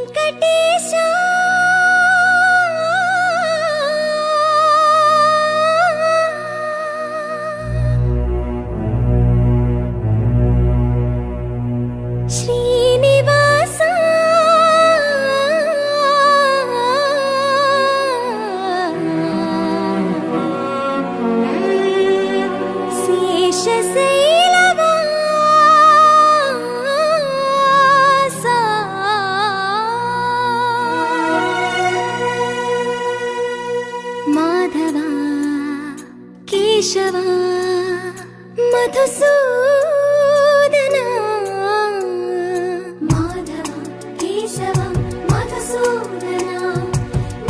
వెంకటేశా శ్రీనివాసా శేషశైలవాసా మాధవా కేశవా మధుసూదనా మాధవ కేశవ మధుసూదనా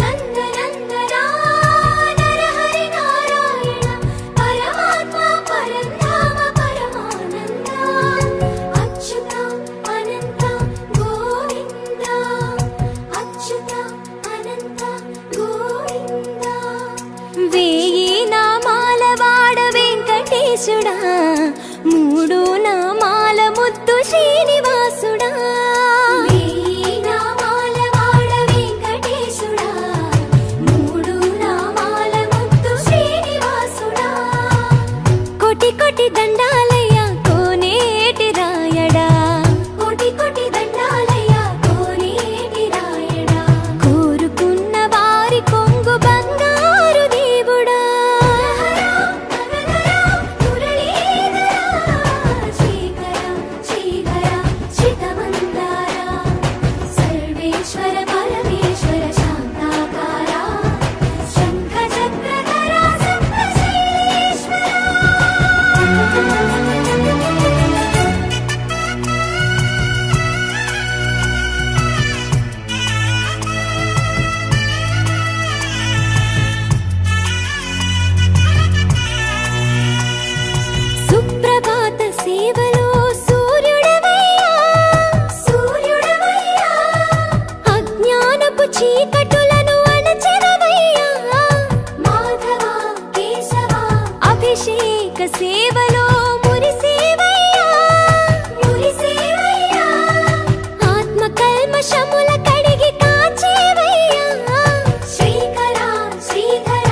నందనందనా నరహరి నారాయణ పరమాత్మ పరంధామ పరమానంద అచ్యుత అనంత గోవింద అచ్యుత అనంత గోవింద వేయి నామాల వాడ వెంకటేశుడా మూడు నామాల ముద్దు శ్రీనివాసుడా వేయి నామాల వాడ వెంకటేశుడా మూడు నామాల ముద్దు శ్రీనివాసుడా కోటి కోటి దండాలయ్య కోనేటి రాయడా కోటి కోటి దండాలయ్య కోనేటి రాయడా కోరుకున్న వారి కొంగు బంగారు దేవుడా సర్వేశ్వర పరమేశ్వర శాంతాకార శంఖ చక్రధర సప్తశైలేశ్వర సుప్రభాత సేవలో సూర్యుడవయ్యా సూర్యుడవయ్యా అజ్ఞానపు చీకటులను అణచెదవయ్యా మాధవ కేశవ అభిషేక సేవలో మురిసేవయ్యా మురిసేవయ్యా ఆత్మ కల్మషముల కడిగి కాచేవయ్యా శ్రీకర శ్రీధర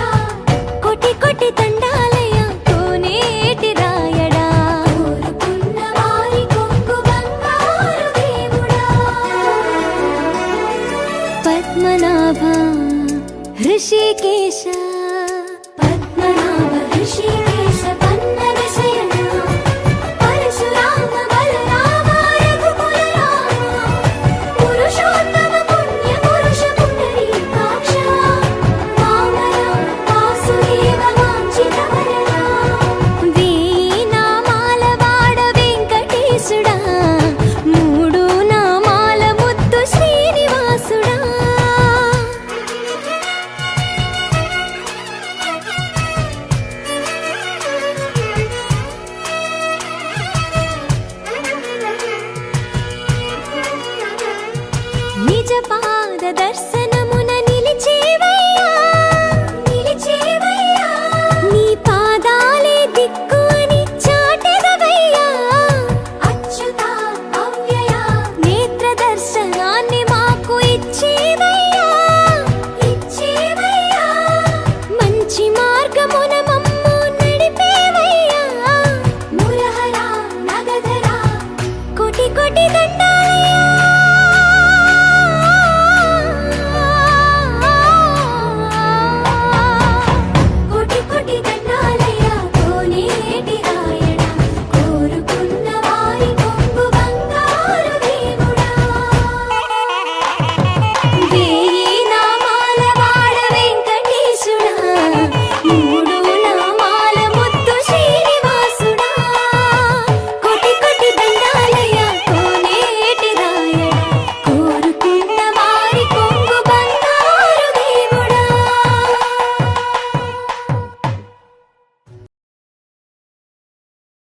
కోటి కోటి దండాలయ కోనేటి రాయడా కోరుకున్న వారి కొంగు బంగారు దేవుడా పద్మనాభ హృషికేశ పద్మనాభ హృషికేశ పన్నగ శయన పరశురామ బలరామ రఘుకుల రామ పురుషోత్తమ పుణ్య పురుష పుండరీకాక్ష వామన వాసుదేవ వాంఛిత వరదా వేయి నామాల వాడ వెంకటేశుడా మూడు నామాల ముద్దు శ్రీనివాసుడా నిజ పాద దర్శనమున నిలిచేవయ్యా నిలిచేవయ్యా నీ పాదాలే దిక్కు అని చాటెదవయ్యా అచ్యుత అవ్యయ నేత్ర దర్శనాన్ని